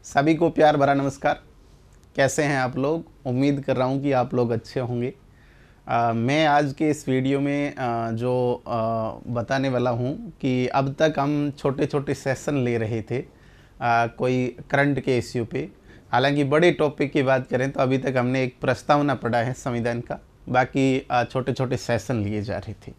सभी को प्यार भरा नमस्कार। कैसे हैं आप लोग? उम्मीद कर रहा हूं कि आप लोग अच्छे होंगे। मैं आज के इस वीडियो में बताने वाला हूं कि अब तक हम छोटे छोटे सेशन ले रहे थे कोई करंट के इश्यू पे। हालांकि बड़े टॉपिक की बात करें तो अभी तक हमने एक प्रस्तावना पढ़ा है संविधान का, बाकी छोटे छोटे सेशन लिए जा रहे थे।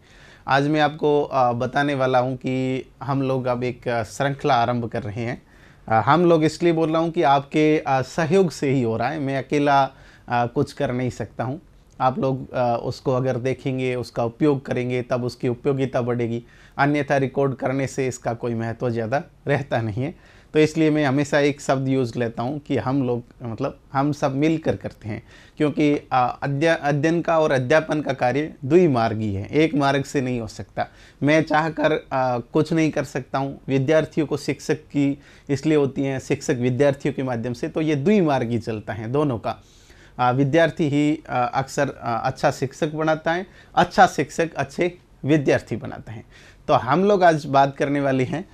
आज मैं आपको बताने वाला हूं कि हम लोग अब एक श्रृंखला आरंभ कर रहे हैं। हम लोग इसलिए बोल रहा हूँ कि आपके सहयोग से ही हो रहा है। मैं अकेला कुछ कर नहीं सकता हूँ। आप लोग उसको अगर देखेंगे, उसका उपयोग करेंगे, तब उसकी उपयोगिता बढ़ेगी। अन्यथा रिकॉर्ड करने से इसका कोई महत्व ज़्यादा रहता नहीं है। तो इसलिए मैं हमेशा एक शब्द यूज़ लेता हूँ कि हम लोग मतलब हम सब मिलकर करते हैं, क्योंकि अध्ययन का और अध्यापन का कार्य द्विमार्गी है, एक मार्ग से नहीं हो सकता। मैं चाहकर कुछ नहीं कर सकता हूँ। विद्यार्थियों को शिक्षक की इसलिए होती हैं, शिक्षक विद्यार्थियों के माध्यम से, तो ये द्विमार्गी चलता है दोनों का। विद्यार्थी ही अक्सर अच्छा शिक्षक बनाता है, अच्छा शिक्षक अच्छे विद्यार्थी बनाते हैं। तो हम लोग आज बात करने वाले हैं,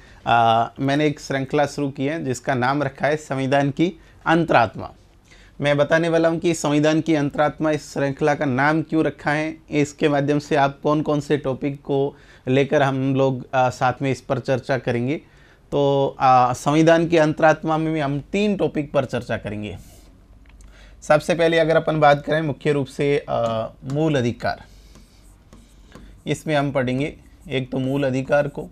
मैंने एक श्रृंखला शुरू की है जिसका नाम रखा है संविधान की अंतरात्मा। मैं बताने वाला हूं कि संविधान की अंतरात्मा इस श्रृंखला का नाम क्यों रखा है। इसके माध्यम से आप कौन कौन से टॉपिक को लेकर हम लोग साथ में इस पर चर्चा करेंगे। तो संविधान की अंतरात्मा में हम 3 टॉपिक पर चर्चा करेंगे। सबसे पहले अगर अपन बात करें मुख्य रूप से मूल अधिकार, इसमें हम पढ़ेंगे एक तो मूल अधिकार को,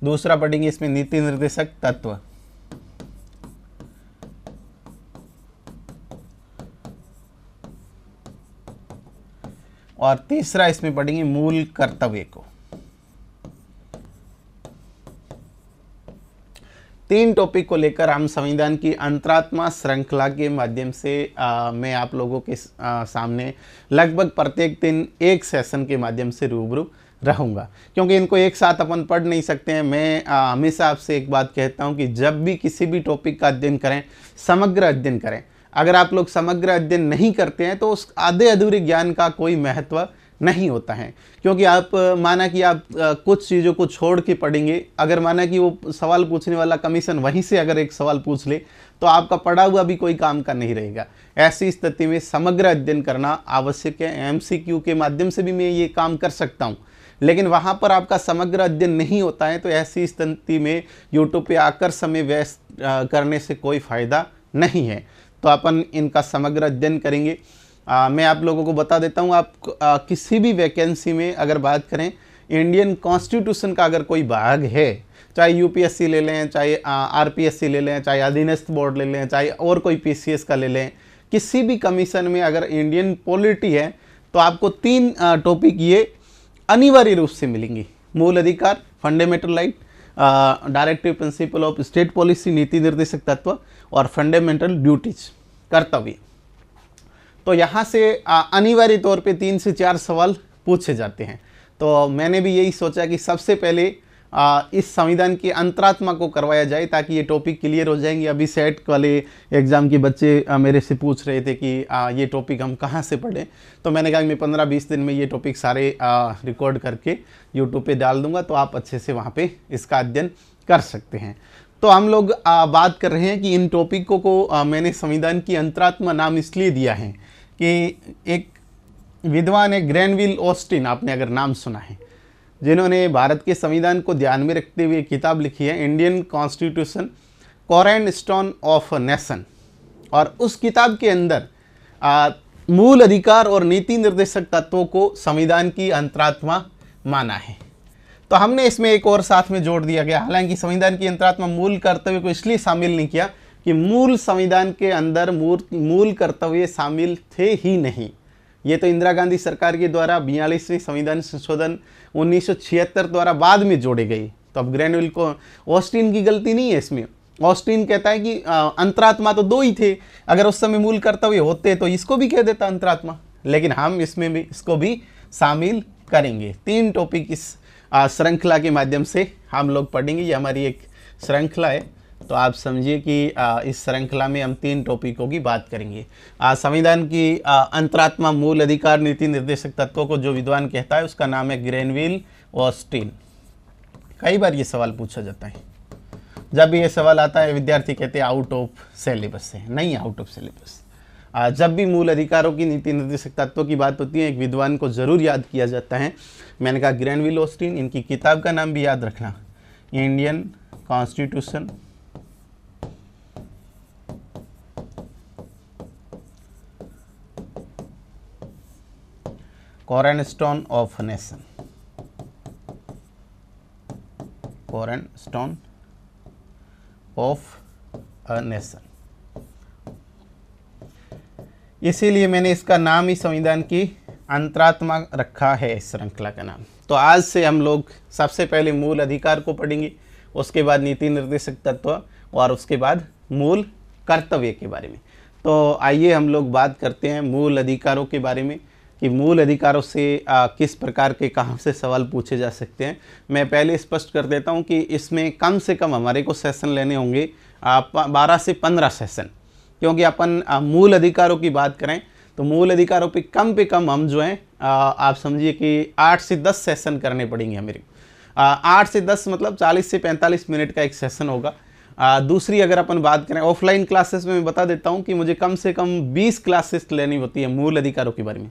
दूसरा पढ़ेंगे इसमें नीति निर्देशक तत्व, और तीसरा इसमें पढ़ेंगे मूल कर्तव्य को। 3 टॉपिक को लेकर हम संविधान की अंतरात्मा श्रृंखला के माध्यम से मैं आप लोगों के सामने लगभग प्रत्येक दिन एक सेशन के माध्यम से रूबरू रहूंगा, क्योंकि इनको एक साथ अपन पढ़ नहीं सकते हैं। मैं हमेशा आपसे एक बात कहता हूं कि जब भी किसी भी टॉपिक का अध्ययन करें, समग्र अध्ययन करें। अगर आप लोग समग्र अध्ययन नहीं करते हैं तो उस आधे अधूरे ज्ञान का कोई महत्व नहीं होता है, क्योंकि आप माना कि आप कुछ चीज़ों को छोड़ के पढ़ेंगे। अगर माना कि वो सवाल पूछने वाला कमीशन वहीं से अगर एक सवाल पूछ ले तो आपका पढ़ा हुआ भी कोई काम का नहीं रहेगा। ऐसी स्थिति में समग्र अध्ययन करना आवश्यक है। एमसीक्यू के माध्यम से भी मैं ये काम कर सकता हूँ, लेकिन वहाँ पर आपका समग्र अध्ययन नहीं होता है। तो ऐसी स्थिति में यूट्यूब पे आकर समय व्यस्त करने से कोई फ़ायदा नहीं है। तो अपन इनका समग्र अध्ययन करेंगे। मैं आप लोगों को बता देता हूँ, आप किसी भी वैकेंसी में अगर बात करें, इंडियन कॉन्स्टिट्यूशन का अगर कोई भाग है, चाहे यूपीएससी ले लें, चाहे आरपीएससी ले लें, चाहे अधीनस्थ बोर्ड ले लें, चाहे और कोई पीसीएस का ले लें, किसी भी कमीशन में अगर इंडियन पॉलिटी है तो आपको 3 टॉपिक ये अनिवार्य रूप से मिलेंगी। मूल अधिकार, fundamental right, directive principle of state policy, नीति निर्देशक तत्व, और फंडामेंटल ड्यूटीज, कर्तव्य। तो यहाँ से अनिवार्य तौर पे 3 से 4 सवाल पूछे जाते हैं। तो मैंने भी यही सोचा कि सबसे पहले इस संविधान की अंतरात्मा को करवाया जाए, ताकि ये टॉपिक क्लियर हो जाएंगे। अभी सेट वाले एग्ज़ाम के बच्चे मेरे से पूछ रहे थे कि ये टॉपिक हम कहाँ से पढ़ें। तो मैंने कहा कि मैं 15-20 दिन में ये टॉपिक सारे रिकॉर्ड करके यूट्यूब पे डाल दूंगा, तो आप अच्छे से वहाँ पे इसका अध्ययन कर सकते हैं। तो हम लोग बात कर रहे हैं कि इन टॉपिकों को मैंने संविधान की अंतरात्मा नाम इसलिए दिया है कि एक विद्वान है ग्रैनविल ऑस्टिन, आपने अगर नाम सुना है, जिन्होंने भारत के संविधान को ध्यान में रखते हुए किताब लिखी है Indian constitution cornerstone of nation. और उस किताब के अंदर मूल अधिकार और नीति निर्देशक तत्वों को संविधान की अंतरात्मा माना है। तो हमने इसमें एक और साथ में जोड़ दिया गया। हालांकि संविधान की अंतरात्मा मूल कर्तव्य को इसलिए शामिल नहीं किया कि मूल संविधान के अंदर मूल कर्तव्य शामिल थे ही नहीं। ये तो इंदिरा गांधी सरकार के द्वारा 42वें संविधान संशोधन 1976 द्वारा बाद में जोड़े गए। तो अब ग्रैनविल को ऑस्टिन की गलती नहीं है इसमें। ऑस्टिन कहता है कि अंतरात्मा तो 2 ही थे, अगर उस समय मूल कर्तव्य होते तो इसको भी कह देता अंतरात्मा, लेकिन हम इसमें भी इसको भी शामिल करेंगे। 3 टॉपिक इस श्रृंखला के माध्यम से हम लोग पढ़ेंगे। ये हमारी एक श्रृंखला है, तो आप समझिए कि इस श्रृंखला में हम 3 टॉपिकों की बात करेंगे। संविधान की अंतरात्मा, मूल अधिकार, नीति निर्देशक तत्वों को जो विद्वान कहता है उसका नाम है ग्रैनविल ऑस्टिन। कई बार ये सवाल पूछा जाता है। जब भी ये सवाल आता है विद्यार्थी कहते हैं आउट ऑफ सिलेबस है, नहीं आउट ऑफ सिलेबस। जब भी मूल अधिकारों की नीति निर्देशक तत्वों की बात होती है एक विद्वान को जरूर याद किया जाता है। मैंने कहा ग्रैनविल ऑस्टिन, इनकी किताब का नाम भी याद रखना, Indian constitution cornerstone of nation, cornerstone of a nation. इसीलिए मैंने इसका नाम ही संविधान की अंतरात्मा रखा है, इस श्रृंखला का नाम। तो आज से हम लोग सबसे पहले मूल अधिकार को पढ़ेंगे, उसके बाद नीति निर्देशक तत्व और उसके बाद मूल कर्तव्य के बारे में। तो आइए हम लोग बात करते हैं मूल अधिकारों के बारे में कि मूल अधिकारों से किस प्रकार के कहाँ से सवाल पूछे जा सकते हैं। मैं पहले स्पष्ट कर देता हूँ कि इसमें कम से कम हमारे को सेशन लेने होंगे 12 से 15 सेशन, क्योंकि अपन मूल अधिकारों की बात करें तो मूल अधिकारों पे कम हम जो हैं आप समझिए कि 8 से 10 सेशन करने पड़ेंगे हमें। 8 से 10 मतलब 40 से 45 मिनट का एक सेशन होगा। दूसरी अगर अपन बात करें ऑफलाइन क्लासेस में, मैं बता देता हूं कि मुझे कम से कम 20 क्लासेस लेनी होती है मूल अधिकारों के बारे में।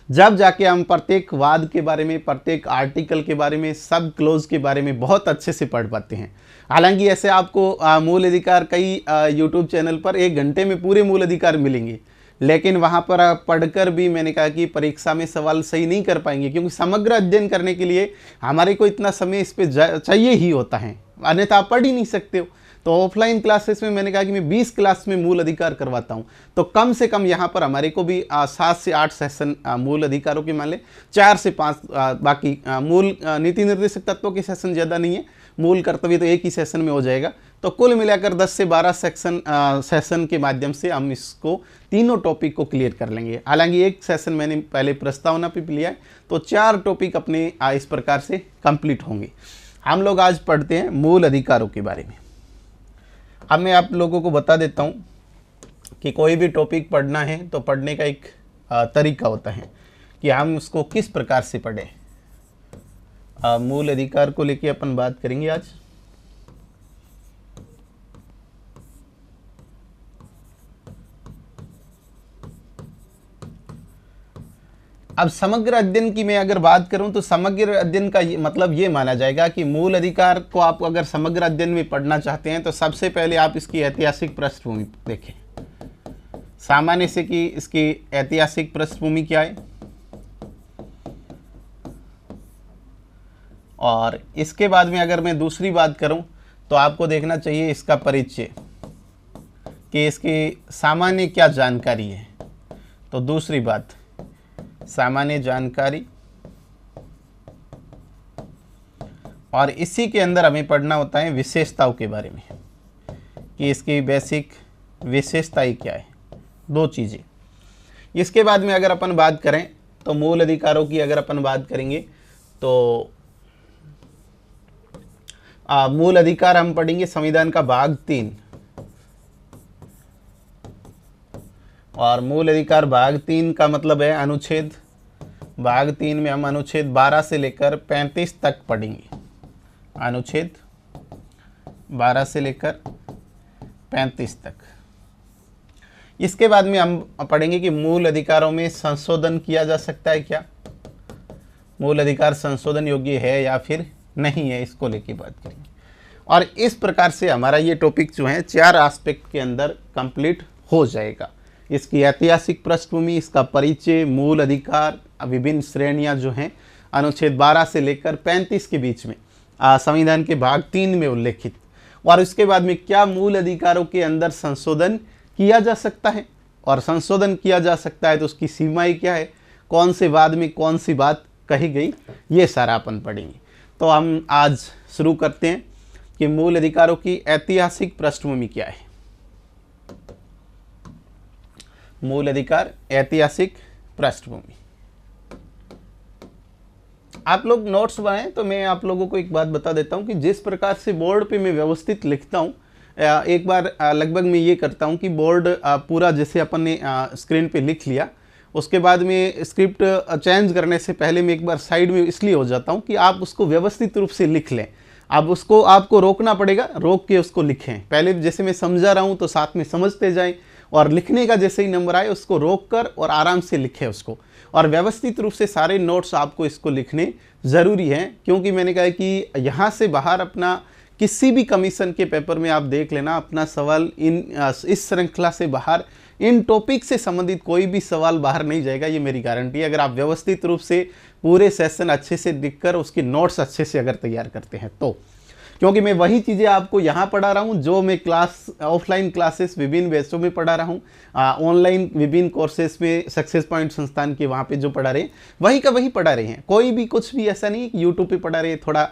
जब जाके हम प्रत्येक वाद के बारे में, प्रत्येक आर्टिकल के बारे में, सब क्लोज के बारे में बहुत अच्छे से पढ़ पाते हैं। हालांकि ऐसे आपको मूल अधिकार कई यूट्यूब चैनल पर 1 घंटे में पूरे मूल अधिकार मिलेंगे, लेकिन वहाँ पर पढ़कर भी मैंने कहा कि परीक्षा में सवाल सही नहीं कर पाएंगे, क्योंकि समग्र अध्ययन करने के लिए हमारे को इतना समय इस पर चाहिए ही होता है, अन्यथा आप पढ़ ही नहीं सकते हो। तो ऑफलाइन क्लासेस में मैंने कहा कि मैं 20 क्लास में मूल अधिकार करवाता हूं, तो कम से कम यहाँ पर हमारे को भी 7 से 8 सेशन मूल अधिकारों के मान लें, 4 से 5 बाकी मूल नीति निर्देशक तत्वों के सेशन ज़्यादा नहीं है, मूल कर्तव्य तो एक ही सेशन में हो जाएगा। तो कुल मिलाकर 10 से 12 सेशन के माध्यम से हम इसको तीनों टॉपिक को क्लियर कर लेंगे। हालांकि एक सेशन मैंने पहले प्रस्तावना पे लिया है, तो 4 टॉपिक अपने इस प्रकार से कंप्लीट होंगे। हम लोग आज पढ़ते हैं मूल अधिकारों के बारे में। अब मैं आप लोगों को बता देता हूं कि कोई भी टॉपिक पढ़ना है तो पढ़ने का एक तरीका होता है कि हम उसको किस प्रकार से पढ़ें। मूल अधिकार को लेके अपन बात करेंगे आज। अब समग्र अध्ययन की मैं अगर बात करूं तो समग्र अध्ययन का मतलब ये माना जाएगा कि मूल अधिकार को आप अगर समग्र अध्ययन में पढ़ना चाहते हैं तो सबसे पहले आप इसकी ऐतिहासिक पृष्ठभूमि देखें। सामान्य से कि इसकी ऐतिहासिक पृष्ठभूमि क्या है, और इसके बाद में अगर मैं दूसरी बात करूं तो आपको देखना चाहिए इसका परिचय कि इसकी सामान्य क्या जानकारी है। तो दूसरी बात सामान्य जानकारी, और इसी के अंदर हमें पढ़ना होता है विशेषताओं के बारे में कि इसकी बेसिक विशेषताएं क्या है, 2 चीज़ें। इसके बाद में अगर अपन बात करें तो मूल अधिकारों की अगर अपन बात करेंगे तो मूल अधिकार हम पढ़ेंगे संविधान का भाग 3, और मूल अधिकार भाग 3 का मतलब है अनुच्छेद। भाग 3 में हम अनुच्छेद 12 से लेकर 35 तक पढ़ेंगे। अनुच्छेद 12 से लेकर 35 तक। इसके बाद में हम पढ़ेंगे कि मूल अधिकारों में संशोधन किया जा सकता है क्या, मूल अधिकार संशोधन योग्य है या फिर नहीं है, इसको लेके बात करेंगे। और इस प्रकार से हमारा ये टॉपिक जो है 4 एस्पेक्ट के अंदर कंप्लीट हो जाएगा। इसकी ऐतिहासिक पृष्ठभूमि, इसका परिचय, मूल अधिकार, विभिन्न श्रेणियां जो हैं अनुच्छेद 12 से लेकर 35 के बीच में संविधान के भाग 3 में उल्लेखित, और इसके बाद में क्या मूल अधिकारों के अंदर संशोधन किया जा सकता है, और संशोधन किया जा सकता है तो उसकी सीमाएं क्या है, कौन से वाद में कौन सी बात कही गई, ये सारा अपन पढ़ेंगे। तो हम आज शुरू करते हैं कि मूल अधिकारों की ऐतिहासिक पृष्ठभूमि क्या है। मूल अधिकार ऐतिहासिक पृष्ठभूमि। आप लोग नोट्स बनाएं तो मैं आप लोगों को एक बात बता देता हूं कि जिस प्रकार से बोर्ड पे मैं व्यवस्थित लिखता हूं, एक बार लगभग मैं ये करता हूं कि बोर्ड पूरा जैसे अपन ने स्क्रीन पे लिख लिया, उसके बाद में स्क्रिप्ट चेंज करने से पहले मैं एक बार साइड में इसलिए हो जाता हूँ कि आप उसको व्यवस्थित रूप से लिख लें। अब उसको आपको रोकना पड़ेगा, रोक के उसको लिखें। पहले जैसे मैं समझा रहा हूँ तो साथ में समझते जाएं, और लिखने का जैसे ही नंबर आए उसको रोक कर और आराम से लिखें उसको, और व्यवस्थित रूप से सारे नोट्स आपको इसको लिखने ज़रूरी हैं। क्योंकि मैंने कहा कि यहाँ से बाहर अपना किसी भी कमीशन के पेपर में आप देख लेना, अपना सवाल इस श्रृंखला से बाहर, इन टॉपिक से संबंधित कोई भी सवाल बाहर नहीं जाएगा, ये मेरी गारंटी है। अगर आप व्यवस्थित रूप से पूरे सेशन अच्छे से लिखकर उसके नोट्स अच्छे से अगर तैयार करते हैं तो, क्योंकि मैं वही चीज़ें आपको यहाँ पढ़ा रहा हूँ जो मैं क्लास ऑफलाइन क्लासेस विभिन्न बैचों में पढ़ा रहा हूँ, ऑनलाइन विभिन्न कोर्सेज में सक्सेस पॉइंट संस्थान के वहाँ पे जो पढ़ा रहे हैं वही का वही पढ़ा रहे हैं। कोई भी कुछ भी ऐसा नहीं कि यूट्यूब पे पढ़ा रहे थोड़ा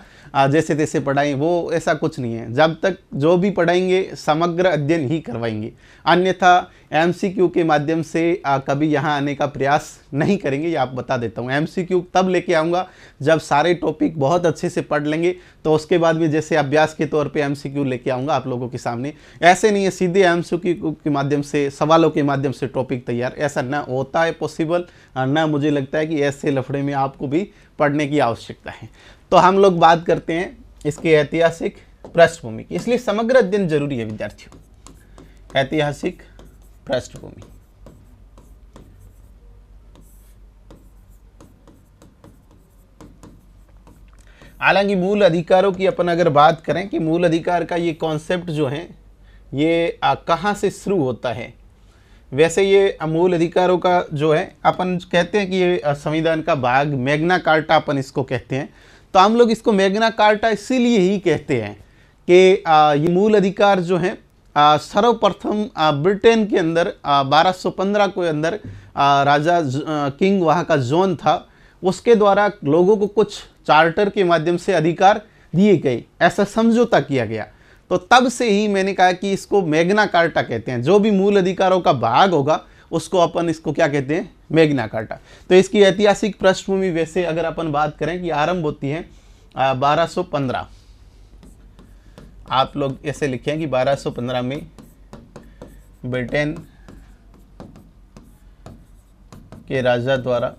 जैसे तैसे पढ़ाएं, वो ऐसा कुछ नहीं है। जब तक जो भी पढ़ाएंगे समग्र अध्ययन ही करवाएंगे, अन्यथा एमसीक्यू के माध्यम से कभी यहाँ आने का प्रयास नहीं करेंगे, ये आप बता देता हूँ। एमसीक्यू तब लेके आऊँगा जब सारे टॉपिक बहुत अच्छे से पढ़ लेंगे, तो उसके बाद में जैसे अभ्यास के तौर पे एमसीक्यू लेके आऊँगा आप लोगों के सामने। ऐसे नहीं है सीधे एमसीक्यू के माध्यम से, सवालों के माध्यम से टॉपिक तैयार, ऐसा ना होता है पॉसिबल, ना मुझे लगता है कि ऐसे लफड़े में आपको भी पढ़ने की आवश्यकता है। तो हम लोग बात करते हैं इसके ऐतिहासिक पृष्ठभूमि की, इसलिए समग्र अध्ययन जरूरी है विद्यार्थियों। ऐतिहासिक पृष्ठभूमि, हालांकि मूल अधिकारों की अपन अगर बात करें कि मूल अधिकार का ये कॉन्सेप्ट जो है ये कहाँ से शुरू होता है, वैसे ये मूल अधिकारों का जो है अपन कहते हैं कि ये संविधान का भाग मैग्ना कार्टा अपन इसको कहते हैं। तो हम लोग इसको मैग्ना कार्टा इसीलिए ही कहते हैं कि ये मूल अधिकार जो है सर्वप्रथम ब्रिटेन के अंदर 1215 के अंदर राजा किंग वहाँ का जॉन था, उसके द्वारा लोगों को कुछ चार्टर के माध्यम से अधिकार दिए गए, ऐसा समझौता किया गया। तो तब से ही मैंने कहा कि इसको मैग्ना कार्टा कहते हैं। जो भी मूल अधिकारों का भाग होगा उसको अपन इसको क्या कहते हैं, मैग्ना कार्टा। तो इसकी ऐतिहासिक पृष्ठभूमि वैसे अगर अपन बात करें कि आरंभ होती है 1215, आप लोग ऐसे लिखें कि 1215 में ब्रिटेन के राजा द्वारा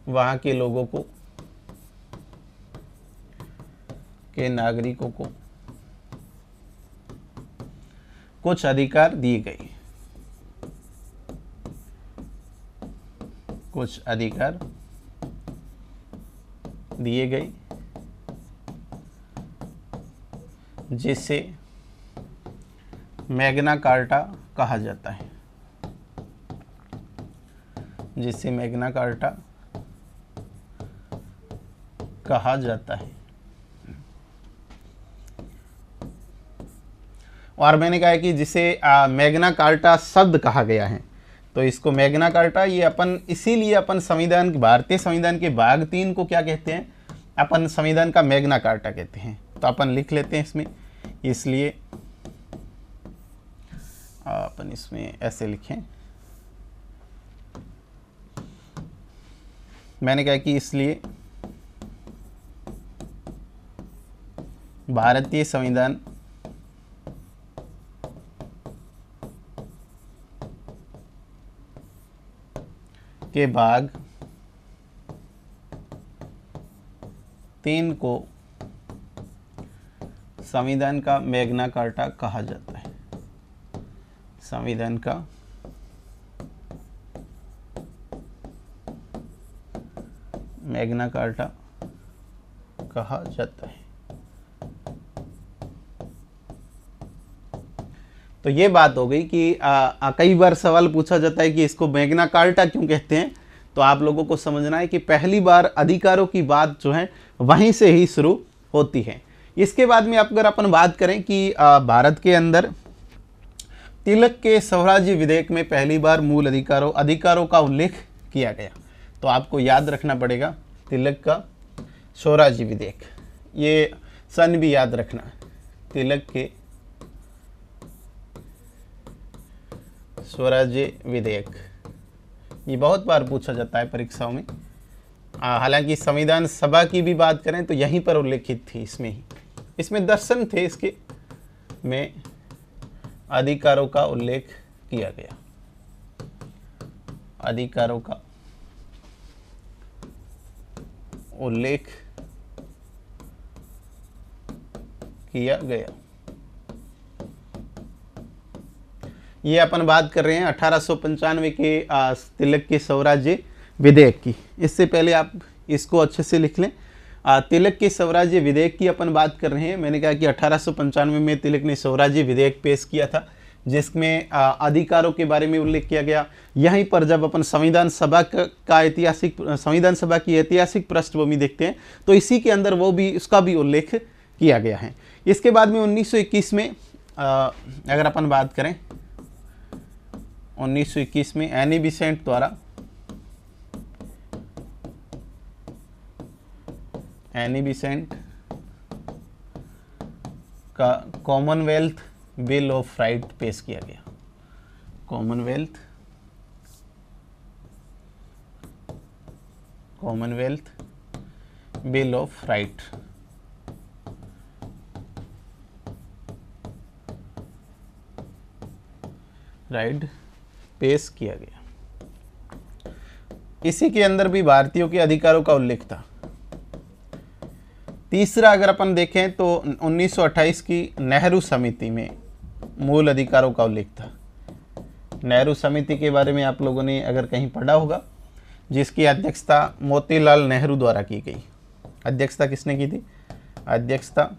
वहाँ के लोगों को, के नागरिकों को कुछ अधिकार दिए गए, कुछ अधिकार दिए गए, जिसे मैग्ना कार्टा कहा जाता है, जिसे मैग्ना कार्टा कहा जाता है। और मैंने कहा कि जिसे मैग्ना कार्टा शब्द कहा गया है, तो इसको मैग्ना कार्टा ये अपन इसीलिए अपन संविधान, भारतीय संविधान के भाग 3 को क्या कहते हैं, अपन संविधान का मैग्ना कार्टा कहते हैं। तो अपन लिख लेते हैं इसमें, इसलिए अपन इसमें ऐसे लिखें, मैंने कहा कि इसलिए भारतीय संविधान के भाग 3 को संविधान का मैग्ना कार्टा कहा जाता है, संविधान का मैग्ना कार्टा कहा जाता है। तो ये बात हो गई कि कई बार सवाल पूछा जाता है कि इसको मैग्ना कार्टा क्यों कहते हैं। तो आप लोगों को समझना है कि पहली बार अधिकारों की बात जो है वहीं से ही शुरू होती है। इसके बाद में अगर अपन बात करें कि भारत के अंदर तिलक के स्वराज्य विधेयक में पहली बार मूल अधिकारों का उल्लेख किया गया। तो आपको याद रखना पड़ेगा तिलक का स्वराज्य विधेयक, ये सन भी याद रखना, तिलक के स्वराज्य विधेयक, ये बहुत बार पूछा जाता है परीक्षाओं में। हालांकि संविधान सभा की भी बात करें तो यहीं पर उल्लेखित थी, इसमें ही, इसमें दर्शन थे इसके, में अधिकारों का उल्लेख किया गया। अधिकारों का उल्लेख किया गया। ये अपन बात कर रहे हैं 1895 के तिलक के स्वराज्य विधेयक की। इससे पहले आप इसको अच्छे से लिख लें। तिलक के स्वराज्य विधेयक की अपन बात कर रहे हैं। मैंने कहा कि 1895 में तिलक ने स्वराज्य विधेयक पेश किया था, जिसमें अधिकारों के बारे में उल्लेख किया गया। यहीं पर जब अपन संविधान सभा की ऐतिहासिक पृष्ठभूमि देखते हैं तो इसी के अंदर उसका भी उल्लेख किया गया है। इसके बाद में 1921 में अगर अपन बात करें, 1921 में एनी बिसेंट द्वारा का कॉमनवेल्थ बिल ऑफ राइट पेश किया गया। कॉमनवेल्थ बिल ऑफ राइट पेश किया गया। इसी के अंदर भी भारतीयों के अधिकारों का उल्लेख था। तीसरा अगर अपन देखें तो 1928 की नेहरू समिति में मूल अधिकारों का उल्लेख था। नेहरू समिति के बारे में आप लोगों ने अगर कहीं पढ़ा होगा, जिसकी अध्यक्षता मोतीलाल नेहरू द्वारा की गई। अध्यक्षता किसने की थी? अध्यक्षता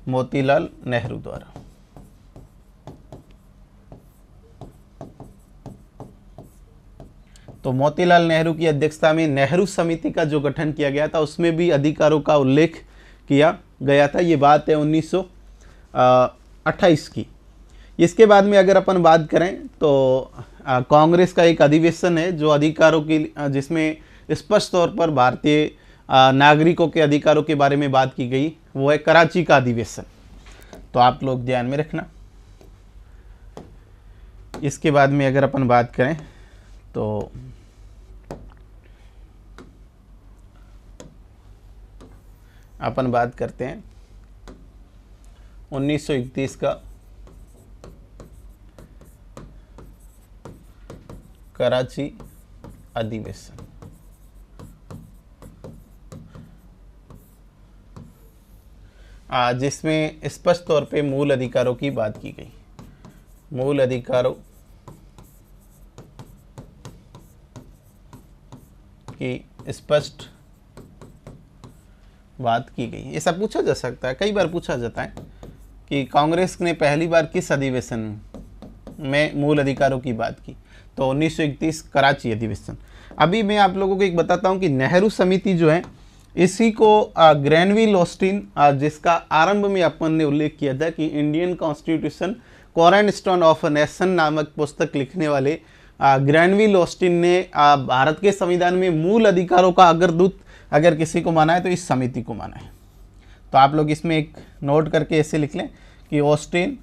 मोतीलाल नेहरू द्वारा। तो मोतीलाल नेहरू की अध्यक्षता में नेहरू समिति का जो गठन किया गया था उसमें भी अधिकारों का उल्लेख किया गया था। ये बात है 1928 की। इसके बाद में अगर अपन बात करें तो कांग्रेस का एक अधिवेशन है जो अधिकारों की, जिसमें स्पष्ट तौर पर भारतीय नागरिकों के अधिकारों के बारे में बात की गई, वो है कराची का अधिवेशन। तो आप लोग ध्यान में रखना। इसके बाद में अगर अपन बात करें तो अपन बात करते हैं 1931 का कराची अधिवेशन। जिसमें स्पष्ट तौर पे मूल अधिकारों की बात की गई। मूल अधिकारों की स्पष्ट बात की गई। ऐसा पूछा जा सकता है, कई बार पूछा जाता है कि कांग्रेस ने पहली बार किस अधिवेशन में मूल अधिकारों की बात की, तो 1931 कराची अधिवेशन। अभी मैं आप लोगों को एक बताता हूं कि नेहरू समिति जो है, इसी को ग्रैनविल ऑस्टिन, जिसका आरंभ में अपन ने उल्लेख किया था कि Indian constitution cornerstone of a nation नामक पुस्तक लिखने वाले ग्रैनविल ऑस्टिन ने भारत के संविधान में मूल अधिकारों का अग्रदूत अगर किसी को माना है तो इस समिति को माना है। तो आप लोग इसमें एक नोट करके ऐसे लिख लें कि ऑस्टिन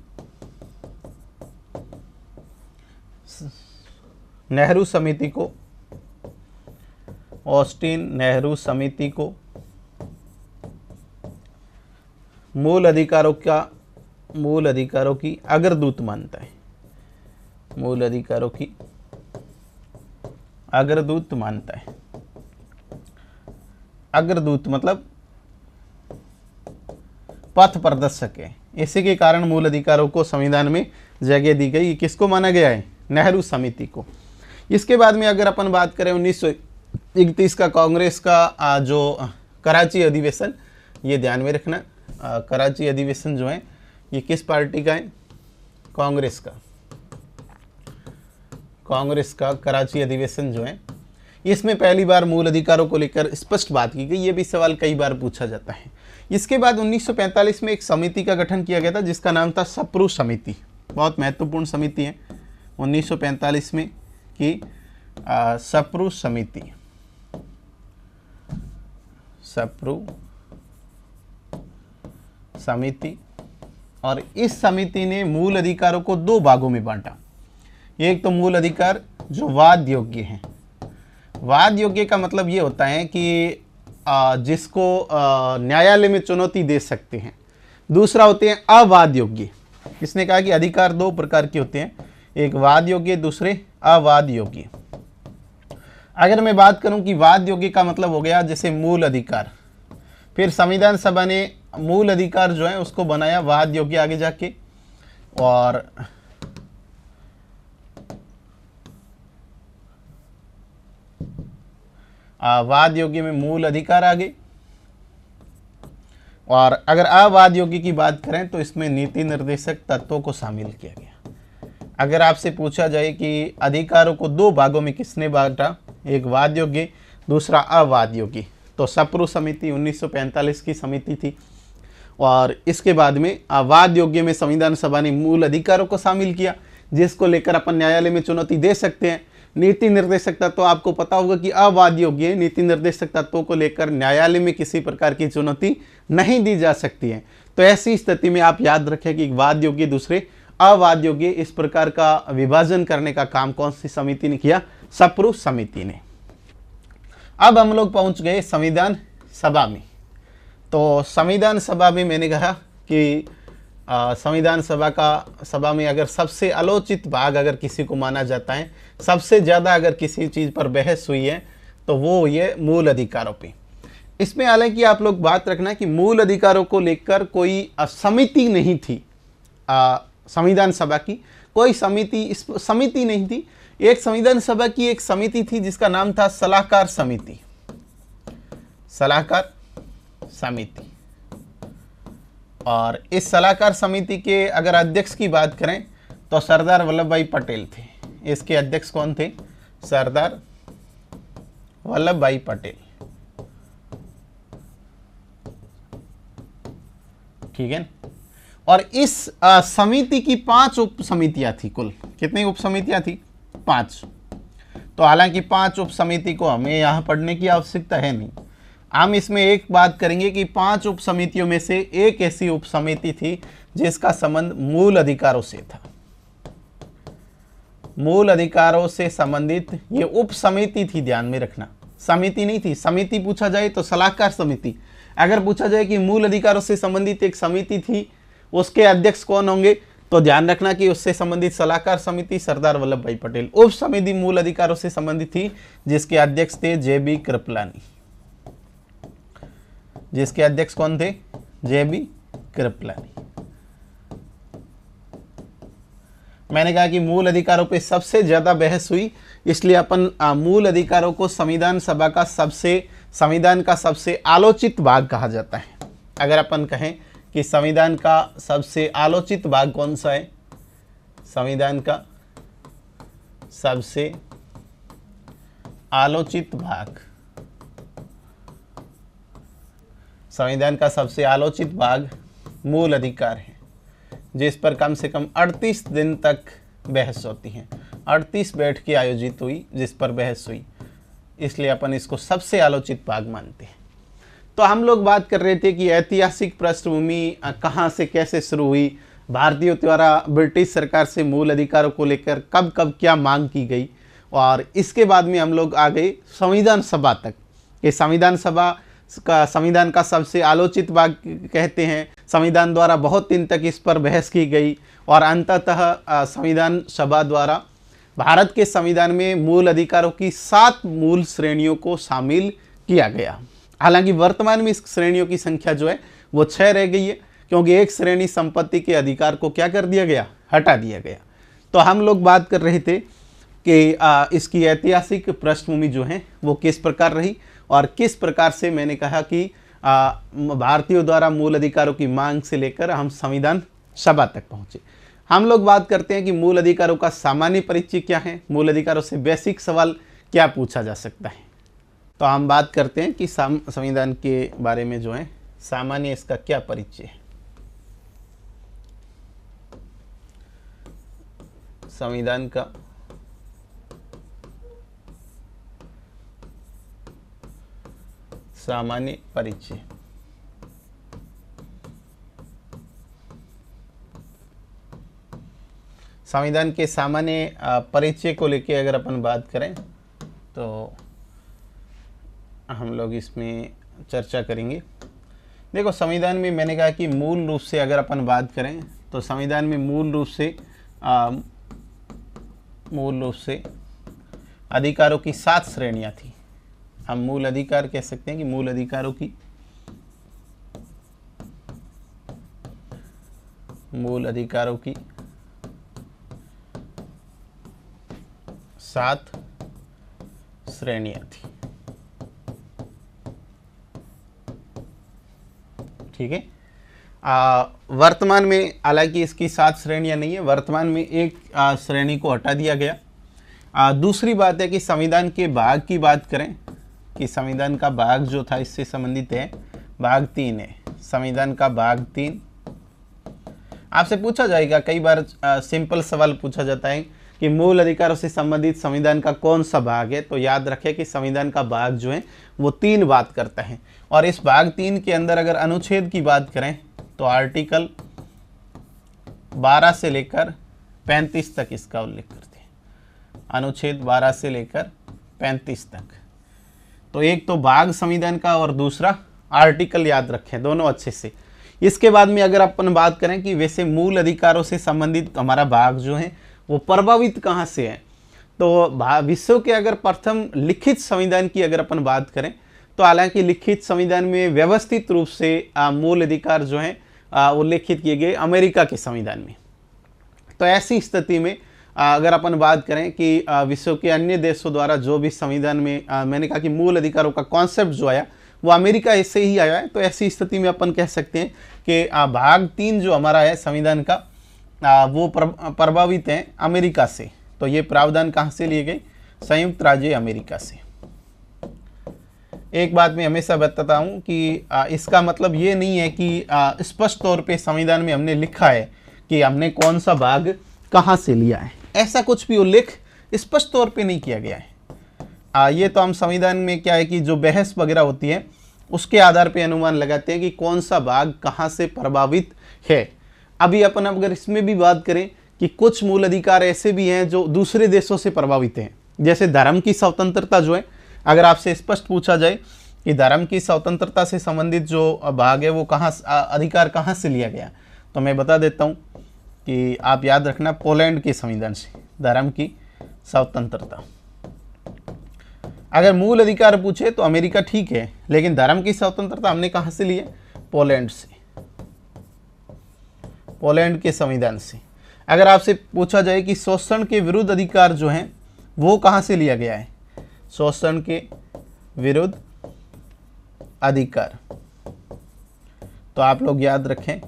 नेहरू समिति को मूल अधिकारों की अग्रदूत मानता है। मूल अधिकारों की अग्रदूत मानता है। अग्रदूत मतलब पथ प्रदर्शक है। इसी के कारण मूल अधिकारों को संविधान में जगह दी गई। किसको माना गया है? नेहरू समिति को। इसके बाद में अगर अपन बात करें 1931 का कांग्रेस का जो कराची अधिवेशन, ये ध्यान में रखना, कराची अधिवेशन जो है ये किस पार्टी का है? कांग्रेस का कराची अधिवेशन जो है, इसमें पहली बार मूल अधिकारों को लेकर स्पष्ट बात की गई। ये भी सवाल कई बार पूछा जाता है। इसके बाद 1945 में एक समिति का गठन किया गया था जिसका नाम था सप्रू समिति। बहुत महत्वपूर्ण समिति है 1945 में की सप्रू समिति। और इस समिति ने मूल अधिकारों को दो भागों में बांटा। एक तो मूल अधिकार जो वाद योग्य हैं। वाद योग्य का मतलब ये होता है कि जिसको न्यायालय में चुनौती दे सकते हैं। दूसरा होते हैं अवाद योग्य। इसने कहा कि अधिकार दो प्रकार के होते हैं, एक वाद योग्य, दूसरे अवाद योग्य। अगर मैं बात करूं कि वाद योग्य का मतलब हो गया जैसे मूल अधिकार, फिर संविधान सभा ने मूल अधिकार जो है उसको बनाया वाद योग्य आगे जाके, और वाद योग्य में मूल अधिकार आ गए। और अगर अवाद योग्य की बात करें तो इसमें नीति निर्देशक तत्वों को शामिल किया गया। अगर आपसे पूछा जाए कि अधिकारों को दो भागों में किसने बांटा, एक वाद योग्य, दूसरा अवाद योग्य, तो सप्रू समिति 1945 की समिति थी। और इसके बाद में वाद योग्य में संविधान सभा ने मूल अधिकारों को शामिल किया, जिसको लेकर अपन न्यायालय में चुनौती दे सकते हैं। नीति निर्देशक तत्व आपको पता होगा कि अवाद योग्य, नीति निर्देशक तत्वों को लेकर न्यायालय में किसी प्रकार की चुनौती नहीं दी जा सकती है। तो ऐसी स्थिति में आप याद रखें कि वाद योग्य दूसरे अवाद योग्य, इस प्रकार का विभाजन करने का काम कौन सी समिति ने किया, सप्रू समिति ने। अब हम लोग पहुंच गए संविधान सभा में। तो संविधान सभा में मैंने कहा कि संविधान सभा में अगर सबसे आलोचित भाग अगर किसी को माना जाता है, सबसे ज़्यादा अगर किसी चीज़ पर बहस हुई है तो वो ये मूल अधिकारों पे। इसमें हालांकि आप लोग बात रखना कि मूल अधिकारों को लेकर कोई समिति नहीं थी, संविधान सभा की कोई समिति नहीं थी। एक संविधान सभा की एक समिति थी जिसका नाम था सलाहकार समिति, सलाहकार समिति। और इस सलाहकार समिति के अगर अध्यक्ष की बात करें तो सरदार वल्लभ भाई पटेल थे। इसके अध्यक्ष कौन थे, सरदार वल्लभ भाई पटेल, ठीक है। और इस समिति की 5 उप समितियां थी। कुल कितनी उप समितियां थी, 5। तो हालांकि 5 उप समिति को हमें यहाँ पढ़ने की आवश्यकता है नहीं, हम इसमें एक बात करेंगे कि 5 उप समितियों में से एक ऐसी उप समिति थी जिसका संबंध मूल अधिकारों से था। मूल अधिकारों से संबंधित ये उप समिति थी, ध्यान में रखना, समिति नहीं थी। समिति पूछा जाए तो सलाहकार समिति, अगर पूछा जाए कि मूल अधिकारों से संबंधित एक समिति थी, उसके अध्यक्ष कौन होंगे, तो ध्यान रखना कि उससे संबंधित सलाहकार समिति सरदार वल्लभ भाई पटेल। उप समिति मूल अधिकारों से संबंधित थी जिसके अध्यक्ष थे जे.बी. कृपलानी। जिसके अध्यक्ष कौन थे, जे.बी. कृपलानी। मैंने कहा कि मूल अधिकारों पे सबसे ज्यादा बहस हुई, इसलिए अपन मूल अधिकारों को संविधान का सबसे आलोचित भाग कहा जाता है। अगर अपन कहें कि संविधान का सबसे आलोचित भाग कौन सा है, संविधान का सबसे आलोचित भाग, संविधान का सबसे आलोचित भाग मूल अधिकार है, जिस पर कम से कम 38 दिन तक बहस होती है। 38 बैठकें आयोजित हुई जिस पर बहस हुई, इसलिए अपन इसको सबसे आलोचित भाग मानते हैं। तो हम लोग बात कर रहे थे कि ऐतिहासिक पृष्ठभूमि कहाँ से कैसे शुरू हुई, भारतीयों द्वारा ब्रिटिश सरकार से मूल अधिकारों को लेकर कब कब क्या मांग की गई, और इसके बाद में हम लोग आ गए संविधान सभा तक। कि संविधान का सबसे आलोचित भाग कहते हैं, संविधान द्वारा बहुत दिन तक इस पर बहस की गई, और अंततः संविधान सभा द्वारा भारत के संविधान में मूल अधिकारों की 7 मूल श्रेणियों को शामिल किया गया। हालांकि वर्तमान में इस श्रेणियों की संख्या जो है वो 6 रह गई है, क्योंकि एक श्रेणी संपत्ति के अधिकार को क्या कर दिया गया, हटा दिया गया। तो हम लोग बात कर रहे थे कि इसकी ऐतिहासिक पृष्ठभूमि जो है वो किस प्रकार रही, और किस प्रकार से मैंने कहा कि भारतीयों द्वारा मूल अधिकारों की मांग से लेकर हम संविधान सभा तक पहुंचे। हम लोग बात करते हैं कि मूल अधिकारों का सामान्य परिचय क्या है, मूल अधिकारों से बेसिक सवाल क्या पूछा जा सकता है। तो हम बात करते हैं कि संविधान के बारे में जो है सामान्य इसका क्या परिचय है। संविधान का सामान्य परिचय। संविधान के सामान्य परिचय को लेके अगर अपन बात करें तो हम लोग इसमें चर्चा करेंगे देखो संविधान में मैंने कहा कि मूल रूप से अगर अपन बात करें तो संविधान में मूल रूप से अधिकारों की 7 श्रेणियां थी। हम मूल अधिकार कह सकते हैं कि मूल अधिकारों की 7 श्रेणियां थी। ठीक है। वर्तमान में हालांकि इसकी 7 श्रेणियां नहीं है, वर्तमान में एक श्रेणी को हटा दिया गया। दूसरी बात है कि संविधान के भाग की बात करें कि संविधान का भाग जो था इससे संबंधित है, भाग 3 है। संविधान का भाग 3 आपसे पूछा जाएगा, कई बार सिंपल सवाल पूछा जाता है कि मूल अधिकारों से संबंधित संविधान का कौन सा भाग है। तो याद रखें कि संविधान का भाग जो है वो 3 बात करता है, और इस भाग 3 के अंदर अगर अनुच्छेद की बात करें तो आर्टिकल 12 से लेकर 35 तक इसका उल्लेख करते हैं। अनुच्छेद 12 से लेकर 35 तक। तो एक तो भाग संविधान का और दूसरा आर्टिकल, याद रखें दोनों अच्छे से। इसके बाद में अगर अपन बात करें कि वैसे मूल अधिकारों से संबंधित हमारा भाग जो है वो प्रभावित कहाँ से है, तो विश्व के अगर प्रथम लिखित संविधान की अगर अपन बात करें तो हालांकि लिखित संविधान में व्यवस्थित रूप से मूल अधिकार जो है उल्लेखित किए गए अमेरिका के संविधान में। तो ऐसी स्थिति में अगर अपन बात करें कि विश्व के अन्य देशों द्वारा जो भी संविधान में मैंने कहा कि मूल अधिकारों का कॉन्सेप्ट जो आया वो अमेरिका से ही आया है। तो ऐसी स्थिति में अपन कह सकते हैं कि भाग 3 जो हमारा है संविधान का वो प्रभावित है अमेरिका से। तो ये प्रावधान कहाँ से लिए गए? संयुक्त राज्य अमेरिका से। एक बात मैं हमेशा बताता हूँ कि इसका मतलब ये नहीं है कि स्पष्ट तौर पे संविधान में हमने लिखा है कि हमने कौन सा भाग कहाँ से लिया है, ऐसा कुछ भी उल्लेख स्पष्ट तौर पे नहीं किया गया है। ये तो हम संविधान में क्या है कि जो बहस वगैरह होती है उसके आधार पे अनुमान लगाते हैं कि कौन सा भाग कहाँ से प्रभावित है। अभी अपन अगर इसमें भी बात करें कि कुछ मूल अधिकार ऐसे भी हैं जो दूसरे देशों से प्रभावित हैं, जैसे धर्म की स्वतंत्रता जो है, अगर आपसे स्पष्ट पूछा जाए कि धर्म की स्वतंत्रता से संबंधित जो भाग है वो अधिकार कहाँ से लिया गया, तो मैं बता देता हूँ कि आप याद रखना पोलैंड के संविधान से धर्म की स्वतंत्रता। अगर मूल अधिकार पूछे तो अमेरिका ठीक है, लेकिन धर्म की स्वतंत्रता हमने कहाँ से ली है? पोलैंड से, पोलैंड के संविधान से। अगर आपसे पूछा जाए कि शोषण के विरुद्ध अधिकार जो हैं वो कहाँ से लिया गया है? शोषण के विरुद्ध अधिकार, तो आप लोग याद रखें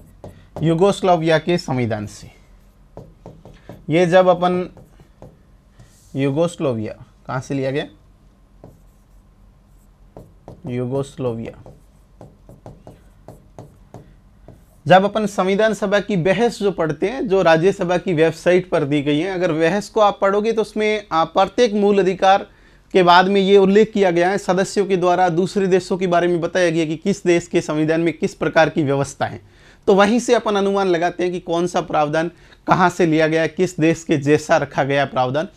यूगोस्लाविया के संविधान से। ये जब अपन यूगोस्लाविया कहाँ से लिया गया? यूगोस्लाविया। जब अपन संविधान सभा की बहस जो पढ़ते हैं, जो राज्यसभा की वेबसाइट पर दी गई है, अगर बहस को आप पढ़ोगे तो उसमें प्रत्येक मूल अधिकार के बाद में ये उल्लेख किया गया है सदस्यों के द्वारा दूसरे देशों के बारे में बताया गया कि किस देश के संविधान में किस प्रकार की व्यवस्था है। तो वहीं से अपन अनुमान लगाते हैं कि कौन सा प्रावधान कहाँ से लिया गया, किस देश के जैसा रखा गया प्रावधान।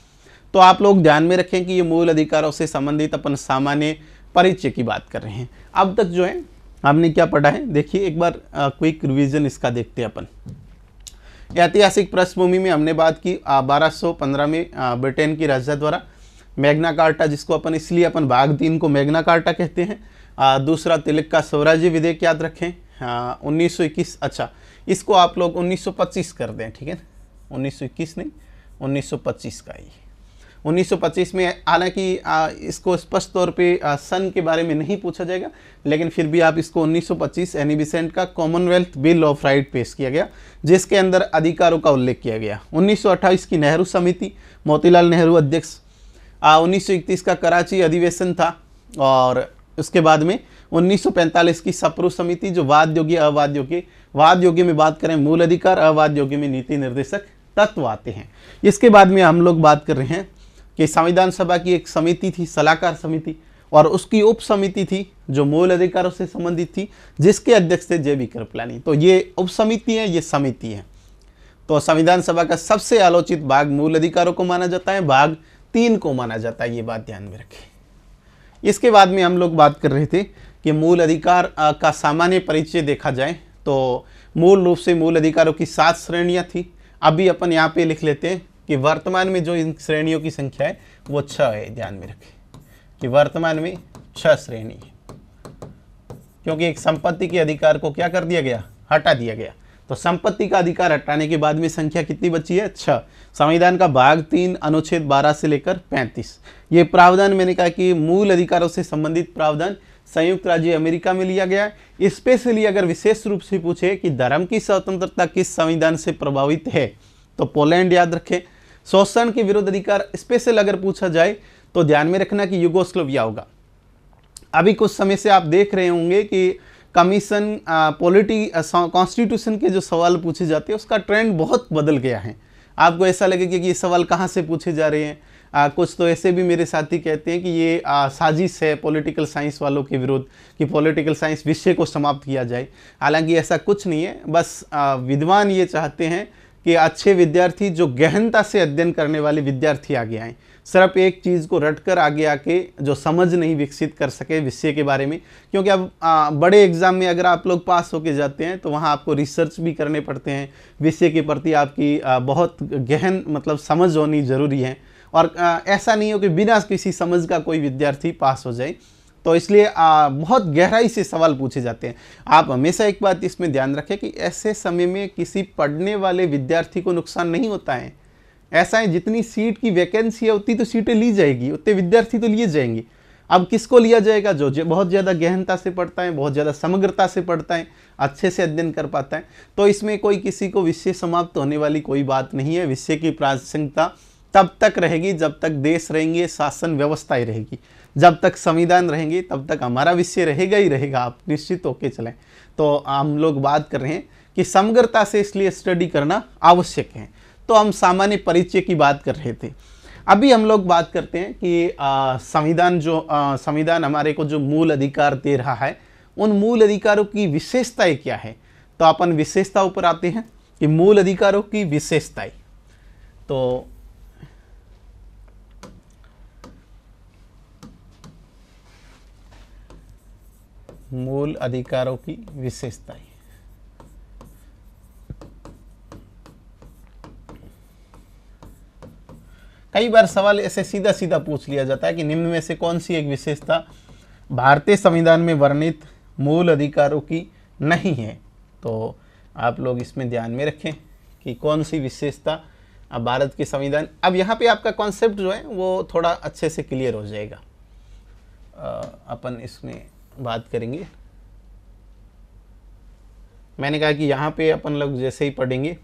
तो आप लोग ध्यान में रखें कि ये मूल अधिकारों से संबंधित अपन सामान्य परिचय की बात कर रहे हैं। अब तक जो है हमने क्या पढ़ा है, देखिए एक बार क्विक रिवीजन इसका देखते हैं अपन। ऐतिहासिक पृष्ठभूमि में हमने बात की 1215 में ब्रिटेन की राजा द्वारा मैग्ना कार्टा, जिसको अपन इसलिए अपन भाग 3 को मैग्ना कार्टा कहते हैं। दूसरा तिलक का स्वराज्य विधेयक याद रखें 1921, अच्छा इसको आप लोग 1925 कर दें, ठीक है, 1921 नहीं 1925 का ये 1925 में। हालांकि इसको स्पष्ट तौर पे सन के बारे में नहीं पूछा जाएगा, लेकिन फिर भी आप इसको 1925 एनी बेसेंट का कॉमनवेल्थ बिल ऑफ राइट पेश किया गया, जिसके अंदर अधिकारों का उल्लेख किया गया। 1928 की नेहरू समिति, मोतीलाल नेहरू अध्यक्ष। 1931 का कराची अधिवेशन था, और उसके बाद में 1945 की सप्रू समिति, जो वाद योग्य अवाद योग्य, वाद योग्य में बात करें मूल अधिकार, अवाद योग्य में नीति निर्देशक तत्व आते हैं। इसके बाद में हम लोग बात कर रहे हैं कि संविधान सभा की एक समिति थी, सलाहकार समिति, और उसकी उप समिति थी जो मूल अधिकारों से संबंधित थी, जिसके अध्यक्ष थे जे.बी. कृपलानी। तो ये उप समिति है, ये समिति है। तो संविधान सभा का सबसे आलोचित भाग मूल अधिकारों को माना जाता है, भाग 3 को माना जाता है, ये बात ध्यान में रखें। इसके बाद में हम लोग बात कर रहे थे कि मूल अधिकार का सामान्य परिचय देखा जाए तो मूल रूप से मूल अधिकारों की 7 श्रेणियां थी। अभी अपन यहाँ पे लिख लेते हैं कि वर्तमान में जो इन श्रेणियों की संख्या है वो 6 है। ध्यान में रखें कि वर्तमान में 6 श्रेणी है, क्योंकि एक संपत्ति के अधिकार को क्या कर दिया गया, हटा दिया गया। तो संपत्ति का अधिकार हटाने के बाद में संख्या कितनी बची है, 6। संविधान का भाग 3 अनुच्छेद 12 से लेकर 35, ये प्रावधान मैंने कहा कि मूल अधिकारों से संबंधित प्रावधान संयुक्त राज्य अमेरिका में लिया गया है। स्पेशली अगर विशेष रूप से पूछे कि धर्म की स्वतंत्रता किस संविधान से प्रभावित है तो पोलैंड याद रखें। शोषण के विरुद्ध अधिकार स्पेशल अगर पूछा जाए तो ध्यान में रखना कि युगोस्लाविया होगा। अभी कुछ समय से आप देख रहे होंगे कि कमीशन कॉन्स्टिट्यूशन के जो सवाल पूछे जाते हैं उसका ट्रेंड बहुत बदल गया है। आपको ऐसा लगेगा कि ये सवाल कहाँ से पूछे जा रहे हैं। कुछ तो ऐसे भी मेरे साथी कहते हैं कि ये साजिश है पॉलिटिकल साइंस वालों के विरुद्ध कि पॉलिटिकल साइंस विषय को समाप्त किया जाए। हालांकि ऐसा कुछ नहीं है, बस विद्वान ये चाहते हैं कि अच्छे विद्यार्थी जो गहनता से अध्ययन करने वाले विद्यार्थी आगे आएँ। सिर्फ एक चीज़ को रटकर आगे आके जो समझ नहीं विकसित कर सके विषय के बारे में, क्योंकि अब बड़े एग्जाम में अगर आप लोग पास होके जाते हैं तो वहाँ आपको रिसर्च भी करने पड़ते हैं, विषय के प्रति आपकी बहुत गहन मतलब समझ होनी ज़रूरी है। और ऐसा नहीं हो कि बिना किसी समझ का कोई विद्यार्थी पास हो जाए, तो इसलिए बहुत गहराई से सवाल पूछे जाते हैं। आप हमेशा एक बात इसमें ध्यान रखें कि ऐसे समय में किसी पढ़ने वाले विद्यार्थी को नुकसान नहीं होता है। ऐसा है जितनी सीट की वैकेंसी है उतनी तो सीटें ली जाएगी, उतने विद्यार्थी तो लिए जाएंगे। अब किसको लिया जाएगा, जो बहुत ज़्यादा गहनता से पढ़ता है, बहुत ज़्यादा समग्रता से पढ़ता है, अच्छे से अध्ययन कर पाता है। तो इसमें कोई किसी को विषय समाप्त होने वाली कोई बात नहीं है। विषय की प्रासंगिकता तब तक रहेगी जब तक देश रहेंगे, शासन व्यवस्थाएं रहेगी, जब तक संविधान रहेंगे तब तक हमारा विषय रहेगा ही रहेगा। आप निश्चित होके चलें। तो हम लोग बात कर रहे हैं कि समग्रता से इसलिए स्टडी करना आवश्यक है। तो हम सामान्य परिचय की बात कर रहे थे। अभी हम लोग बात करते हैं कि संविधान हमारे को जो मूल अधिकार दे रहा है उन मूल अधिकारों की विशेषताएं क्या है। तो अपन विशेषताओं पर आते हैं कि मूल अधिकारों की विशेषताएं। तो मूल अधिकारों की विशेषताएं, कई बार सवाल ऐसे सीधा सीधा पूछ लिया जाता है कि निम्न में से कौन सी एक विशेषता भारतीय संविधान में वर्णित मूल अधिकारों की नहीं है। तो आप लोग इसमें ध्यान में रखें कि कौन सी विशेषता अब भारत के संविधान, अब यहाँ पे आपका कॉन्सेप्ट जो है वो थोड़ा अच्छे से क्लियर हो जाएगा। अपन इसमें बात करेंगे। मैंने कहा कि यहाँ पे अपन लोग जैसे ही पढ़ेंगे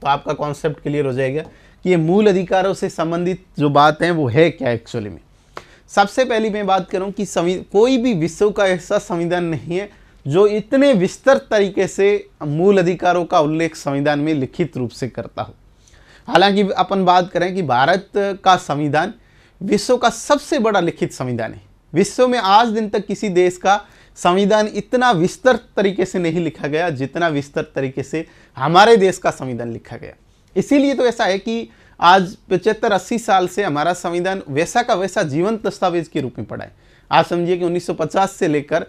तो आपका कॉन्सेप्ट क्लियर हो जाएगा कि ये मूल अधिकारों से संबंधित जो बात है वो है क्या एक्चुअली में। सबसे पहली मैं बात करूं कि कोई भी विश्व का ऐसा संविधान नहीं है जो इतने विस्तृत तरीके से मूल अधिकारों का उल्लेख संविधान में लिखित रूप से करता हो। हालांकि अपन बात करें कि भारत का संविधान विश्व का सबसे बड़ा लिखित संविधान है। विश्व में आज दिन तक किसी देश का संविधान इतना विस्तृत तरीके से नहीं लिखा गया जितना विस्तृत तरीके से हमारे देश का संविधान लिखा गया। इसीलिए तो ऐसा है कि आज 75-80 साल से हमारा संविधान वैसा का वैसा जीवंत दस्तावेज के रूप में पड़ा है। आप समझिए कि 1950 से लेकर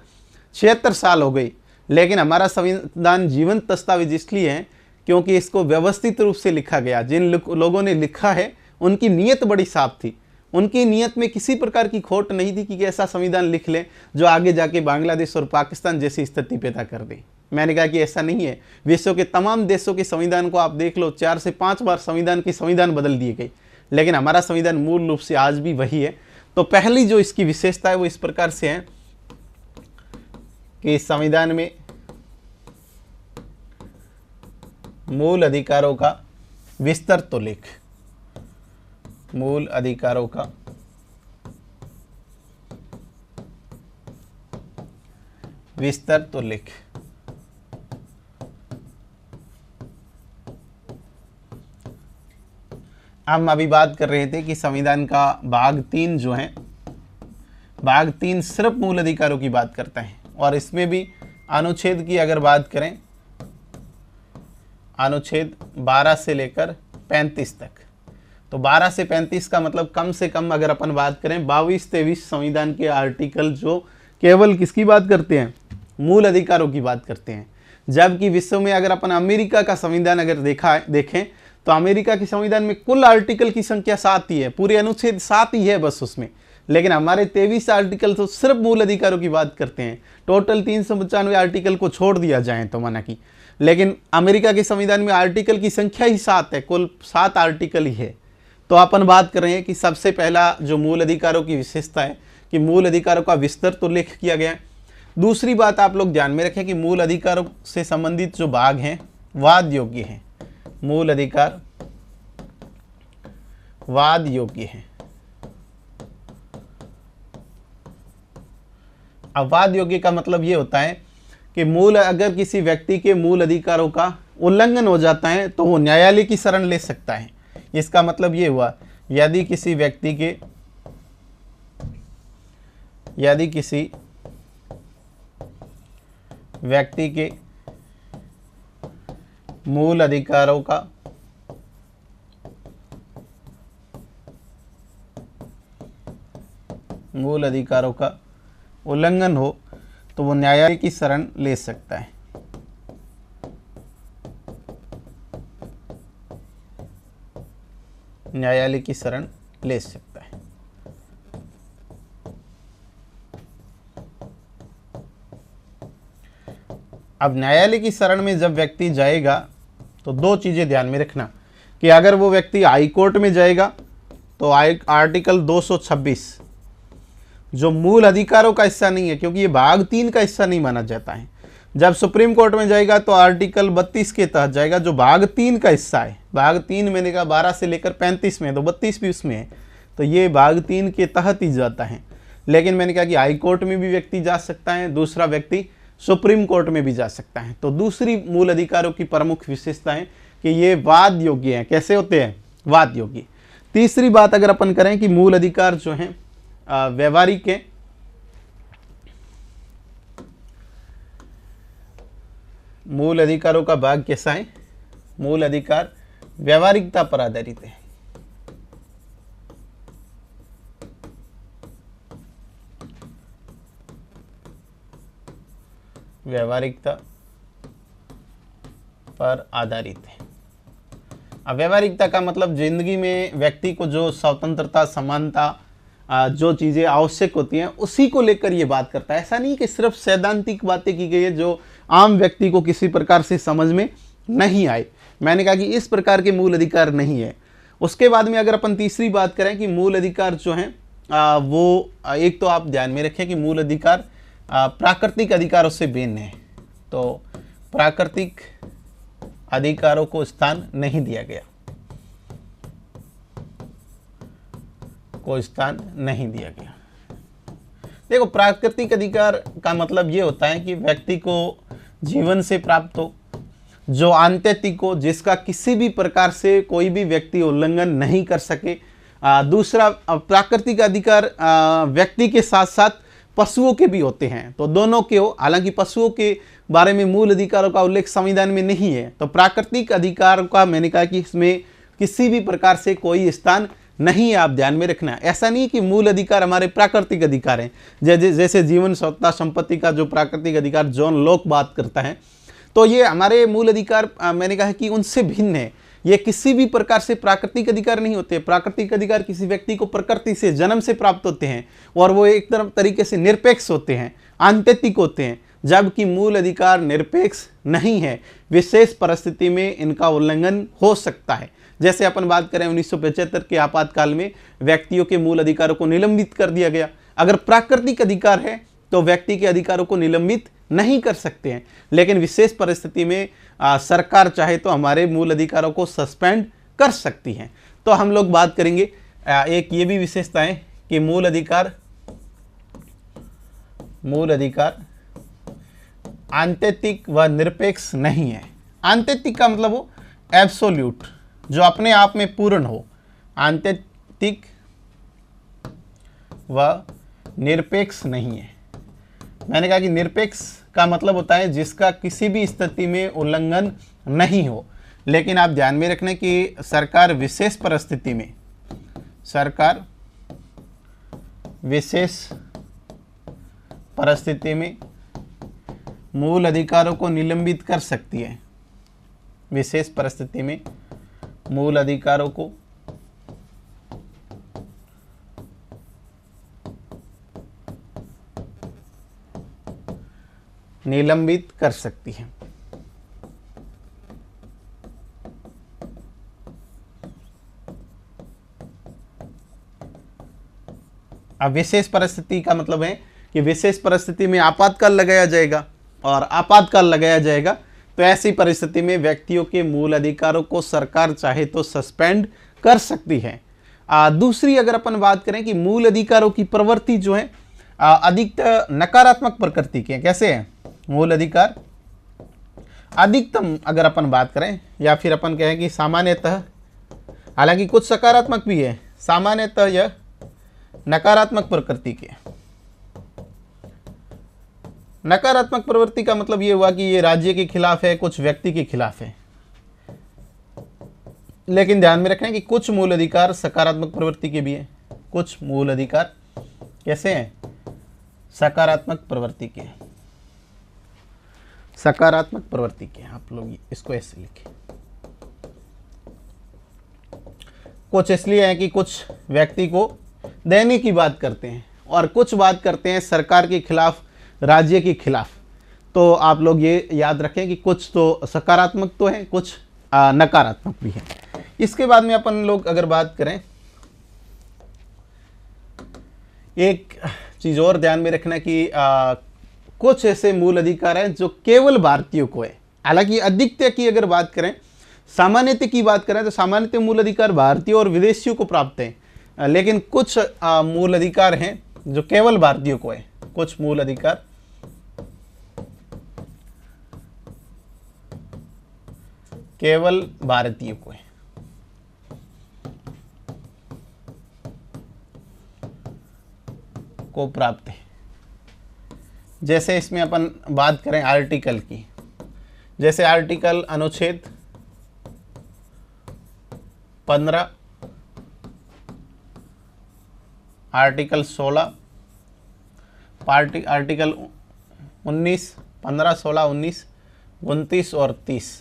76 साल हो गई, लेकिन हमारा संविधान जीवंत दस्तावेज इसलिए है क्योंकि इसको व्यवस्थित रूप से लिखा गया। जिन लोगों ने लिखा है उनकी नीयत बड़ी साफ थी, उनकी नीयत में किसी प्रकार की खोट नहीं थी कि ऐसा संविधान लिख लें जो आगे जाके बांग्लादेश और पाकिस्तान जैसी स्थिति पैदा कर दे। मैंने कहा कि ऐसा नहीं है। विश्व के तमाम देशों के संविधान को आप देख लो, 4 से 5 बार संविधान बदल दिए गए, लेकिन हमारा संविधान मूल रूप से आज भी वही है। तो पहली जो इसकी विशेषता है वो इस प्रकार से है कि संविधान में मूल अधिकारों का विस्तृत उल्लेख, मूल अधिकारों का विस्तृत उल्लेख। हम अभी बात कर रहे थे कि संविधान का भाग 3 जो है, भाग 3 सिर्फ मूल अधिकारों की बात करता है और इसमें भी अनुच्छेद की अगर बात करें, अनुच्छेद 12 से लेकर 35 तक, तो 12 से 35 का मतलब कम से कम अगर अपन बात करें 22-23 संविधान के आर्टिकल जो केवल किसकी बात करते हैं, मूल अधिकारों की बात करते हैं। जबकि विश्व में अगर अपन अमेरिका का संविधान अगर देखें तो अमेरिका के संविधान में कुल आर्टिकल की संख्या 7 ही है, पूरे अनुच्छेद 7 ही है बस उसमें, लेकिन हमारे 23 आर्टिकल तो सिर्फ मूल अधिकारों की बात करते हैं। टोटल 395 आर्टिकल को छोड़ दिया जाए तो माना कि, लेकिन अमेरिका के संविधान में आर्टिकल की संख्या ही 7 है, कुल 7 आर्टिकल ही है। तो अपन बात कर रहे हैं कि सबसे पहला जो मूल अधिकारों की विशेषता है कि मूल अधिकारों का विस्तृत उल्लेख किया गया है। दूसरी बात आप लोग ध्यान में रखें कि मूल अधिकारों से संबंधित जो भाग हैं वाद योग्य हैं। मूल अधिकार वाद योग्य हैं। अब वाद योग्य का मतलब ये होता है कि अगर किसी व्यक्ति के मूल अधिकारों का उल्लंघन हो जाता है तो वो न्यायालय की शरण ले सकता है। इसका मतलब ये हुआ यदि किसी व्यक्ति के मूल अधिकारों का उल्लंघन हो तो वो न्यायालय की शरण ले सकता है। न्यायालय की शरण ले सकता है। अब न्यायालय की शरण में जब व्यक्ति जाएगा तो दो चीजें ध्यान में रखना कि अगर वो व्यक्ति हाई कोर्ट में जाएगा तो आर्टिकल 226 जो मूल अधिकारों का हिस्सा नहीं है, क्योंकि ये भाग 3 का हिस्सा नहीं माना जाता है। जब सुप्रीम कोर्ट में जाएगा तो आर्टिकल 32 के तहत जाएगा जो भाग 3 का हिस्सा है। भाग 3 मैंने कहा 12 से लेकर 35 में है, तो 32 भी उसमें है, तो ये भाग 3 के तहत ही जाता है। लेकिन मैंने कहा कि हाई कोर्ट में भी व्यक्ति जा सकता है, दूसरा व्यक्ति सुप्रीम कोर्ट में भी जा सकता है। तो दूसरी मूल अधिकारों की प्रमुख विशेषता है कि ये वाद योग्य हैं। कैसे होते हैं? वाद योग्य। तीसरी बात अगर अपन करें कि मूल अधिकार जो हैं व्यवहारिक हैं। मूल अधिकारों का भाग कैसा है? मूल अधिकार व्यवहारिकता पर आधारित है। व्यवहारिकता पर आधारित है। अब व्यवहारिकता का मतलब जिंदगी में व्यक्ति को जो स्वतंत्रता, समानता, जो चीज़ें आवश्यक होती हैं उसी को लेकर ये बात करता है। ऐसा नहीं कि सिर्फ सैद्धांतिक बातें की गई है जो आम व्यक्ति को किसी प्रकार से समझ में नहीं आए। मैंने कहा कि इस प्रकार के मूल अधिकार नहीं है। उसके बाद में अगर अपन तीसरी बात करें कि मूल अधिकार जो हैं वो एक तो आप ध्यान में रखें कि मूल अधिकार प्राकृतिक अधिकारों से भिन्न है। तो प्राकृतिक अधिकारों को स्थान नहीं दिया गया, देखो प्राकृतिक अधिकार का मतलब ये होता है कि व्यक्ति को जीवन से प्राप्त हो, जो आंतरिक हो, जिसका किसी भी प्रकार से कोई भी व्यक्ति उल्लंघन नहीं कर सके। दूसरा प्राकृतिक अधिकार व्यक्ति के साथ साथ पशुओं के भी होते हैं, तो दोनों के हो। हालांकि पशुओं के बारे में मूल अधिकारों का उल्लेख संविधान में नहीं है। तो प्राकृतिक अधिकार का मैंने कहा कि इसमें किसी भी प्रकार से कोई स्थान नहीं है, आप ध्यान में रखना। ऐसा नहीं कि मूल अधिकार हमारे प्राकृतिक अधिकार हैं, जैसे जीवन, स्वतंत्रता, संपत्ति का जो प्राकृतिक अधिकार जॉन लॉक बात करता है, तो ये हमारे मूल अधिकार मैंने कहा कि उनसे भिन्न है। ये किसी भी प्रकार से प्राकृतिक अधिकार नहीं होते। प्राकृतिक अधिकार किसी व्यक्ति को प्रकृति से, जन्म से प्राप्त होते हैं और वो एक तरीके से निरपेक्ष होते हैं, आंतरिक होते हैं, जबकि मूल अधिकार निरपेक्ष नहीं है। विशेष परिस्थिति में इनका उल्लंघन हो सकता है। जैसे अपन बात करें 1975 के आपातकाल में व्यक्तियों के मूल अधिकारों को निलंबित कर दिया गया। अगर प्राकृतिक अधिकार है तो व्यक्ति के अधिकारों को निलंबित नहीं कर सकते हैं, लेकिन विशेष परिस्थिति में सरकार चाहे तो हमारे मूल अधिकारों को सस्पेंड कर सकती है। तो हम लोग बात करेंगे एक ये भी विशेषता है कि मूल अधिकार आंतरिक व निरपेक्ष नहीं है। आंतरिक का मतलब हो एब्सोल्यूट, जो अपने आप में पूर्ण हो। आंतरिक व निरपेक्ष नहीं है। मैंने कहा कि निरपेक्ष का मतलब होता है जिसका किसी भी स्थिति में उल्लंघन नहीं हो। लेकिन आप ध्यान में रखना कि सरकार विशेष परिस्थिति में सरकार विशेष परिस्थिति में मूल अधिकारों को निलंबित कर सकती है। विशेष परिस्थिति में मूल अधिकारों को निलंबित कर सकती है। अब विशेष परिस्थिति का मतलब है कि विशेष परिस्थिति में आपातकाल लगाया जाएगा, और आपातकाल लगाया जाएगा तो ऐसी परिस्थिति में व्यक्तियों के मूल अधिकारों को सरकार चाहे तो सस्पेंड कर सकती है। दूसरी अगर अपन बात करें कि मूल अधिकारों की प्रवृत्ति जो है अधिकतर नकारात्मक प्रकृति की है। कैसे है? मूल अधिकार अधिकतम अगर अपन बात करें, या फिर अपन कहें कि सामान्यतः, हालांकि कुछ सकारात्मक भी है, सामान्यतः यह नकारात्मक प्रकृति के। नकारात्मक प्रवृत्ति का मतलब ये हुआ कि ये राज्य के खिलाफ है, कुछ व्यक्ति के खिलाफ है। लेकिन ध्यान में रखना कि कुछ मूल अधिकार सकारात्मक प्रवृत्ति के भी है, कुछ मूल अधिकार कैसे हैं? सकारात्मक प्रवृत्ति के, सकारात्मक प्रवृत्ति के। आप लोग इसको ऐसे लिखें। कुछ इसलिए है कि कुछ व्यक्ति को देने की बात करते हैं, और कुछ बात करते हैं सरकार के खिलाफ, राज्य के खिलाफ। तो आप लोग ये याद रखें कि कुछ तो सकारात्मक तो है, कुछ नकारात्मक भी है। इसके बाद में अपन लोग अगर बात करें, एक चीज और ध्यान में रखना कि कुछ ऐसे मूल अधिकार हैं जो केवल भारतीयों को है। हालांकि अधिकतर की अगर बात करें, सामान्यतः की बात करें तो सामान्यतः मूल अधिकार भारतीयों और विदेशियों को प्राप्त है, लेकिन कुछ मूल अधिकार हैं जो केवल भारतीयों को है। कुछ मूल अधिकार केवल भारतीयों को है। को प्राप्त है। जैसे इसमें अपन बात करें आर्टिकल की, जैसे आर्टिकल अनुच्छेद 15, आर्टिकल 16, आर्टिकल 19, 15, 16, 19, 29 और 30।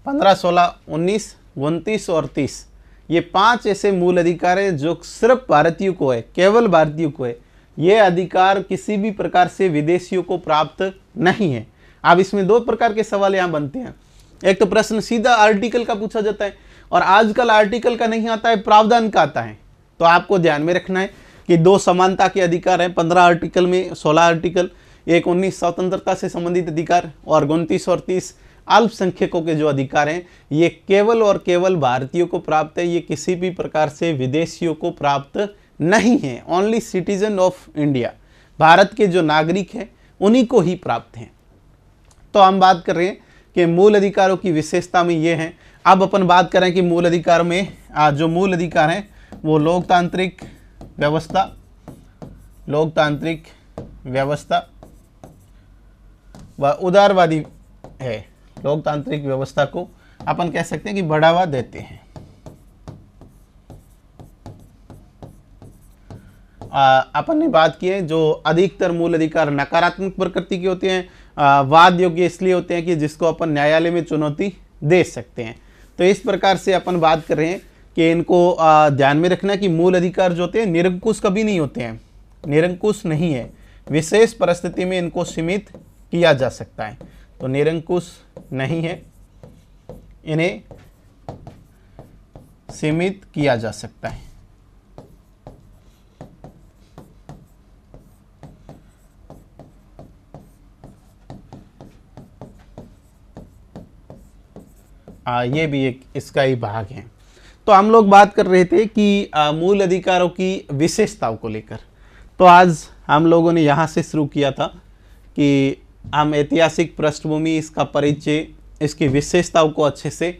15, 16, 19, 29 और 30 ये 5 ऐसे मूल अधिकार है जो सिर्फ भारतीयों को है, केवल भारतीयों को है। ये अधिकार किसी भी प्रकार से विदेशियों को प्राप्त नहीं है। अब इसमें 2 प्रकार के सवाल यहाँ बनते हैं। एक तो प्रश्न सीधा आर्टिकल का पूछा जाता है, और आजकल आर्टिकल का नहीं आता है, प्रावधान का आता है। तो आपको ध्यान में रखना है कि 2 समानता के अधिकार हैं 15 आर्टिकल में, 16 आर्टिकल, एक 19 स्वतंत्रता से संबंधित अधिकार, और 29 और 30 अल्पसंख्यकों के जो अधिकार हैं, ये केवल और केवल भारतीयों को प्राप्त है। ये किसी भी प्रकार से विदेशियों को प्राप्त नहीं है। Only citizen of India, Bharat के जो नागरिक हैं उन्हीं को ही प्राप्त हैं। तो हम बात कर रहे हैं कि मूल अधिकारों की विशेषता में ये हैं। अब अपन बात करें कि मूल अधिकार में जो मूल अधिकार हैं वो लोकतांत्रिक व्यवस्था, लोकतांत्रिक व्यवस्था व उदारवादी है। लोकतांत्रिक व्यवस्था को अपन कह सकते हैं कि बढ़ावा देते हैं। अपन ने बात की है जो अधिकतर मूल अधिकार नकारात्मक प्रकृति के होते हैं, वाद योग्य इसलिए होते हैं कि जिसको अपन न्यायालय में चुनौती दे सकते हैं। तो इस प्रकार से अपन बात कर रहे हैं कि इनको ध्यान में रखना कि मूल अधिकार जो होते हैं निरंकुश कभी नहीं होते हैं, निरंकुश नहीं है। विशेष परिस्थिति में इनको सीमित किया जा सकता है। तो निरंकुश नहीं है, इन्हें सीमित किया जा सकता है। ये भी एक इसका ही भाग है। तो हम लोग बात कर रहे थे कि मूल अधिकारों की विशेषताओं को लेकर। तो आज हम लोगों ने यहाँ से शुरू किया था कि हम ऐतिहासिक पृष्ठभूमि, इसका परिचय, इसकी विशेषताओं को अच्छे से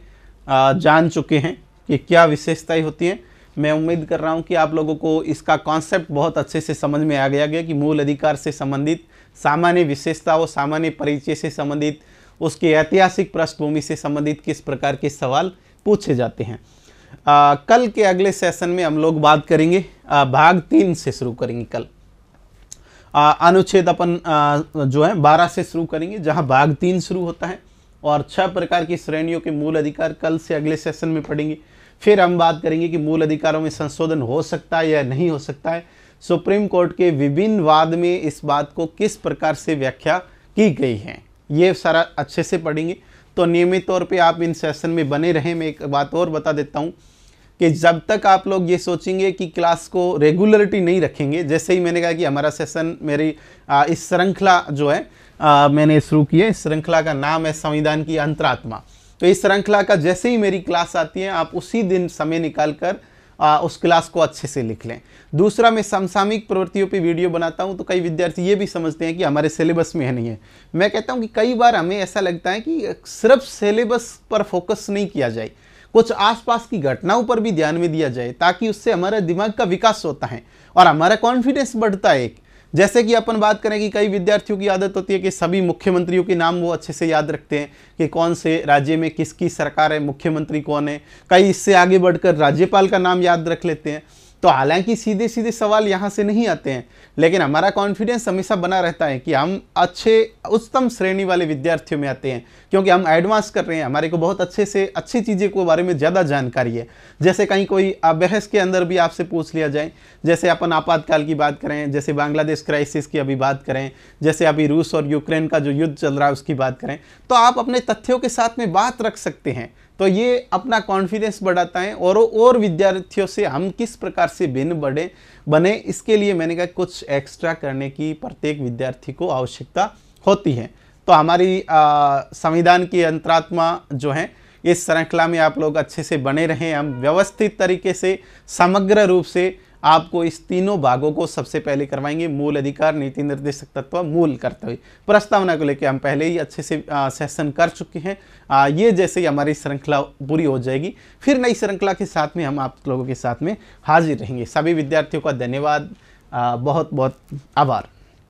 जान चुके हैं कि क्या विशेषताएं होती हैं। मैं उम्मीद कर रहा हूं कि आप लोगों को इसका कॉन्सेप्ट बहुत अच्छे से समझ में आ गया कि मूल अधिकार से संबंधित सामान्य विशेषताओं, सामान्य परिचय से संबंधित, उसकी ऐतिहासिक पृष्ठभूमि से संबंधित किस प्रकार के सवाल पूछे जाते हैं। कल के अगले सेशन में हम लोग बात करेंगे, भाग 3 से शुरू करेंगे। कल अनुच्छेद अपन जो है 12 से शुरू करेंगे, जहां भाग 3 शुरू होता है, और 6 प्रकार की श्रेणियों के मूल अधिकार कल से अगले सेशन में पढ़ेंगे। फिर हम बात करेंगे कि मूल अधिकारों में संशोधन हो सकता है या नहीं हो सकता है। सुप्रीम कोर्ट के विभिन्न वाद में इस बात को किस प्रकार से व्याख्या की गई है, ये सारा अच्छे से पढ़ेंगे। तो नियमित तौर पे आप इन सेशन में बने रहें। मैं एक बात और बता देता हूँ कि जब तक आप लोग ये सोचेंगे कि क्लास को रेगुलरिटी नहीं रखेंगे, जैसे ही मैंने कहा कि हमारा सेशन मेरी इस श्रृंखला जो है मैंने शुरू की है, इस श्रृंखला का नाम है संविधान की अंतरात्मा। तो इस श्रृंखला का जैसे ही मेरी क्लास आती है, आप उसी दिन समय निकाल कर उस क्लास को अच्छे से लिख लें। दूसरा, मैं समसामयिक प्रवृत्तियों पे वीडियो बनाता हूं, तो कई विद्यार्थी ये भी समझते हैं कि हमारे सिलेबस में है नहीं है। मैं कहता हूं कि कई बार हमें ऐसा लगता है कि सिर्फ सिलेबस पर फोकस नहीं किया जाए, कुछ आसपास की घटनाओं पर भी ध्यान में दिया जाए, ताकि उससे हमारे दिमाग का विकास होता है और हमारा कॉन्फिडेंस बढ़ता है। जैसे कि अपन बात करें कि कई विद्यार्थियों की आदत होती है कि सभी मुख्यमंत्रियों के नाम वो अच्छे से याद रखते हैं कि कौन से राज्य में किसकी सरकार है, मुख्यमंत्री कौन है। कई इससे आगे बढ़कर राज्यपाल का नाम याद रख लेते हैं। तो हालांकि सीधे सीधे सवाल यहाँ से नहीं आते हैं, लेकिन हमारा कॉन्फिडेंस हमेशा बना रहता है कि हम अच्छे उच्चतम श्रेणी वाले विद्यार्थियों में आते हैं, क्योंकि हम एडवांस कर रहे हैं, हमारे को बहुत अच्छे से अच्छी चीज़ें के बारे में ज़्यादा जानकारी है। जैसे कहीं कोई बहस के अंदर भी आपसे पूछ लिया जाए, जैसे अपन आपातकाल की बात करें, जैसे बांग्लादेश क्राइसिस की अभी बात करें, जैसे अभी रूस और यूक्रेन का जो युद्ध चल रहा है उसकी बात करें, तो आप अपने तथ्यों के साथ में बात रख सकते हैं। तो ये अपना कॉन्फिडेंस बढ़ाता है, और विद्यार्थियों से हम किस प्रकार से भिन्न बने, इसके लिए मैंने कहा कुछ एक्स्ट्रा करने की प्रत्येक विद्यार्थी को आवश्यकता होती है। तो हमारी संविधान की अंतरात्मा जो है, इस श्रृंखला में आप लोग अच्छे से बने रहें। हम व्यवस्थित तरीके से समग्र रूप से आपको इस तीनों भागों को सबसे पहले करवाएंगे। मूल अधिकार, नीति निर्देशक तत्व, मूल कर्तव्य। प्रस्तावना को लेकर हम पहले ही अच्छे से सेशन कर चुके हैं। ये जैसे ही हमारी श्रृंखला पूरी हो जाएगी, फिर नई श्रृंखला के साथ में हम आप लोगों के साथ में हाजिर रहेंगे। सभी विद्यार्थियों का धन्यवाद, बहुत बहुत आभार।